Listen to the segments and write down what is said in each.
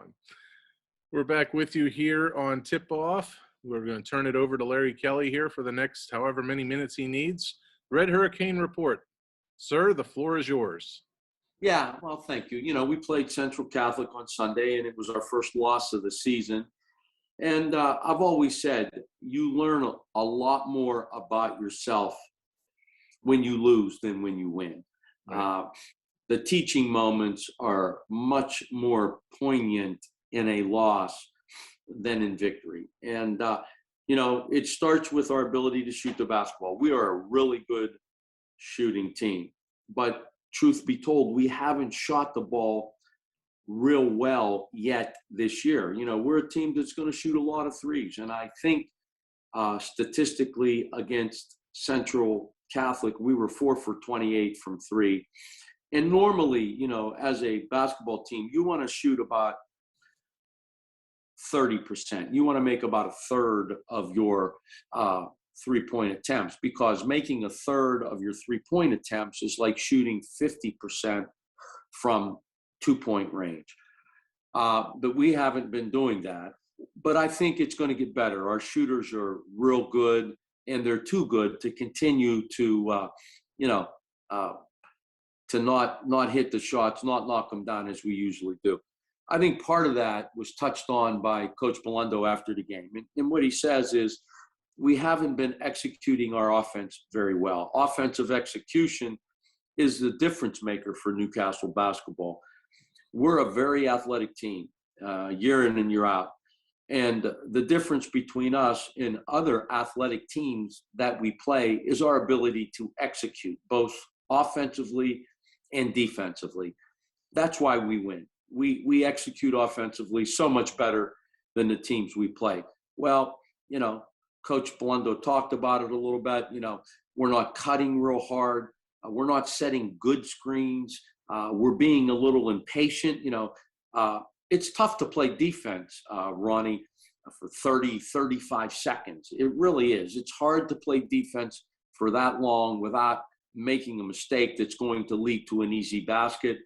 everyone. We're back with you here on Tip Off. We're going to turn it over to Larry Kelly here for the next however many minutes he needs. Red Hurricane Report. Sir, the floor is yours. Yeah, well, thank you. You know, we played Central Catholic on Sunday, and it was our first loss of the season. And I've always said you learn a lot more about yourself when you lose than when you win. Right. The teaching moments are much more poignant in a loss than in victory. And, you know, it starts with our ability to shoot the basketball. We are a really good shooting team. But truth be told, we haven't shot the ball real well yet this year. You know, we're a team that's going to shoot a lot of threes. And I think statistically against Central Catholic, we were 4 for 28 from three. And normally, you know, as a basketball team, you want to shoot about 30%. You want to make about a third of your three-point attempts, because making a third of your three-point attempts is like shooting 50% from two-point range. But we haven't been doing that. But I think it's going to get better. Our shooters are real good, and they're too good to continue to, to not hit the shots, not knock them down as we usually do. I think part of that was touched on by Coach Blundo after the game. And what he says is, we haven't been executing our offense very well. Offensive execution is the difference maker for Newcastle basketball. We're a very athletic team, year in and year out. And the difference between us and other athletic teams that we play is our ability to execute, both offensively and defensively. That's why we win. We execute offensively so much better than the teams we play. Well, you know, Coach Blundo talked about it a little bit. You know, we're not cutting real hard. We're not setting good screens. We're being a little impatient. You know, it's tough to play defense, Ronnie, for 30, 35 seconds. It really is. It's hard to play defense for that long without making a mistake that's going to lead to an easy basket.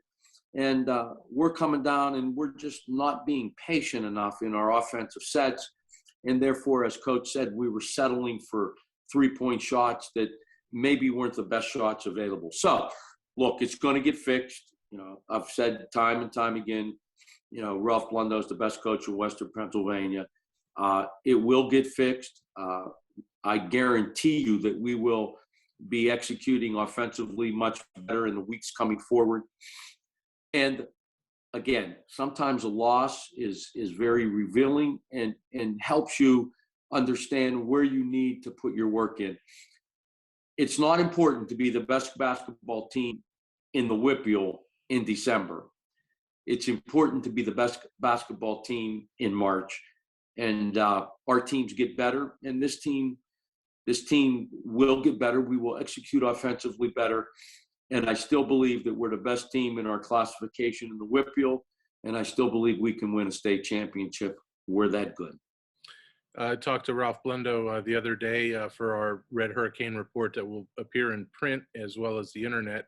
And we're coming down and we're just not being patient enough in our offensive sets. And therefore, as Coach said, we were settling for three-point shots that maybe weren't the best shots available. So, look, it's going to get fixed. You know, I've said time and time again, you know, Ralph Blundo is the best coach in Western Pennsylvania. It will get fixed. I guarantee you that we will be executing offensively much better in the weeks coming forward. And again, sometimes a loss is very revealing and helps you understand where you need to put your work in. It's not important to be the best basketball team in the WPIAL in December. It's important to be the best basketball team in March. And our teams get better, and this team will get better. We will execute offensively better. And I still believe that we're the best team in our classification in the WPIAL, and I still believe we can win a state championship. We're that good. I talked to Ralph Blundo the other day for our Red Hurricane report that will appear in print as well as the internet.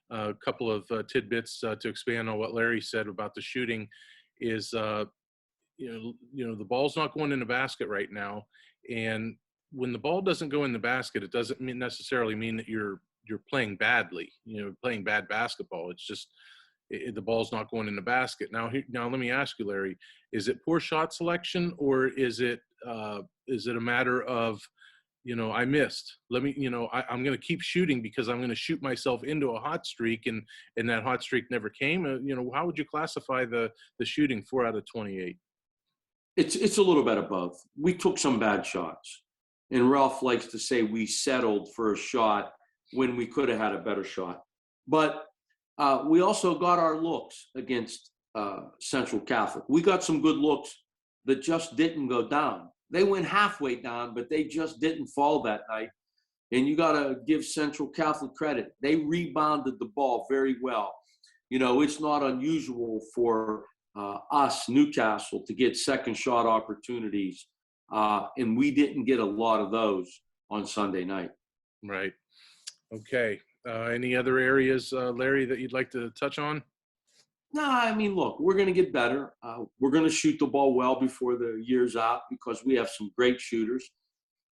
A couple of tidbits to expand on what Larry said about the shooting is, you know, the ball's not going in the basket right now, and when the ball doesn't go in the basket, it doesn't necessarily mean that you're playing badly, you know, playing bad basketball. It's just the ball's not going in the basket. Now let me ask you, Larry, is it poor shot selection, or is it a matter of, you know, I missed. I'm going to keep shooting because I'm going to shoot myself into a hot streak, and that hot streak never came. You know, how would you classify the shooting 4 out of 28? It's a little bit of both. We took some bad shots, and Ralph likes to say we settled for a shot when we could have had a better shot. But we also got our looks against Central Catholic. We got some good looks that just didn't go down. They went halfway down, but they just didn't fall that night. And you got to give Central Catholic credit. They rebounded the ball very well. You know, it's not unusual for us, Newcastle, to get second shot opportunities. And we didn't get a lot of those on Sunday night. Right. Okay. Any other areas, Larry, that you'd like to touch on? No, I mean, look, we're going to get better. We're going to shoot the ball well before the year's out because we have some great shooters.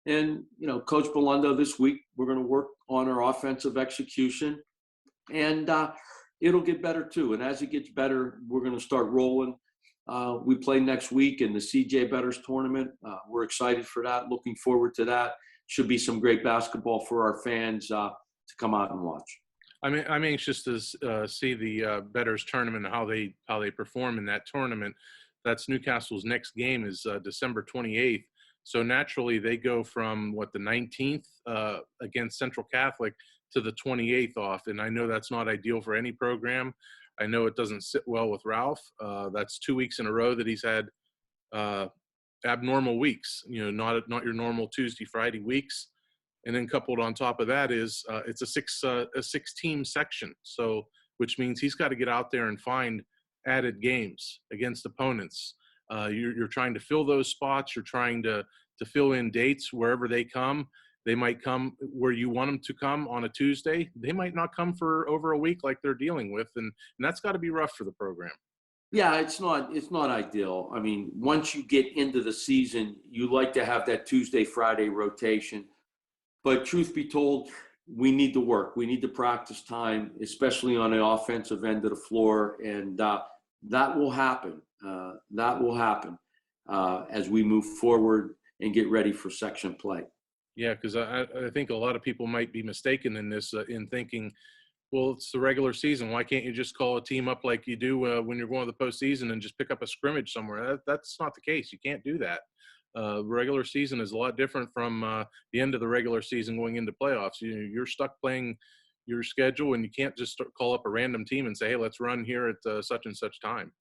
And, Coach Belundo this week, we're going to work on our offensive execution, and it'll get better too. And as it gets better, we're going to start rolling. We play next week in the CJ Betters tournament. We're excited for that, looking forward to that. Should be some great basketball for our fans to come out and watch. I'm anxious to see the Betters tournament and how they perform in that tournament. That's Newcastle's next game is December 28th. So naturally, they go from the 19th against Central Catholic to the 28th off, and I know that's not ideal for any program. I know it doesn't sit well with Ralph. That's 2 weeks in a row that he's had abnormal weeks. Not your normal Tuesday, Friday weeks. And then coupled on top of that is it's a six-team section, so which means he's got to get out there and find added games against opponents. You're trying to fill those spots. You're trying to fill in dates wherever they come. They might come where you want them to come on a Tuesday. They might not come for over a week like they're dealing with, and that's got to be rough for the program. Yeah, it's not ideal. I mean, once you get into the season, you like to have that Tuesday, Friday rotation. But truth be told, we need to work. We need to practice time, especially on the offensive end of the floor, and that will happen. That will happen as we move forward and get ready for section play. Yeah, because I think a lot of people might be mistaken in this, in thinking, well, it's the regular season. Why can't you just call a team up like you do when you're going to the postseason and just pick up a scrimmage somewhere? That's not the case. You can't do that. Regular season is a lot different from the end of the regular season going into playoffs. You're stuck playing your schedule, and you can't just call up a random team and say, hey, let's run here at such and such time.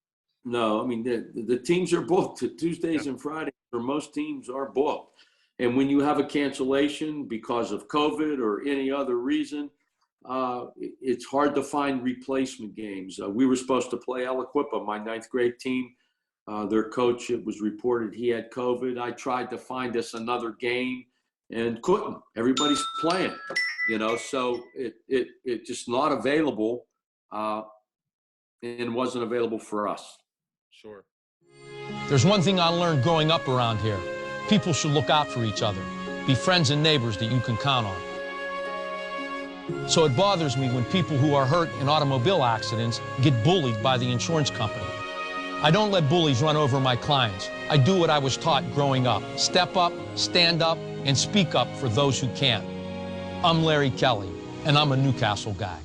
No, I mean, the teams are booked. Tuesdays and Fridays for most teams are booked. And when you have a cancellation because of COVID or any other reason, it's hard to find replacement games. We were supposed to play Aliquippa, my ninth grade team. Their coach, it was reported he had COVID. I tried to find us another game and couldn't. Everybody's playing, so it just not available and wasn't available for us. Sure. There's one thing I learned growing up around here. People should look out for each other, be friends and neighbors that you can count on. So it bothers me when people who are hurt in automobile accidents get bullied by the insurance company. I don't let bullies run over my clients. I do what I was taught growing up. Step up, stand up, and speak up for those who can't. I'm Larry Kelly, and I'm a Newcastle guy.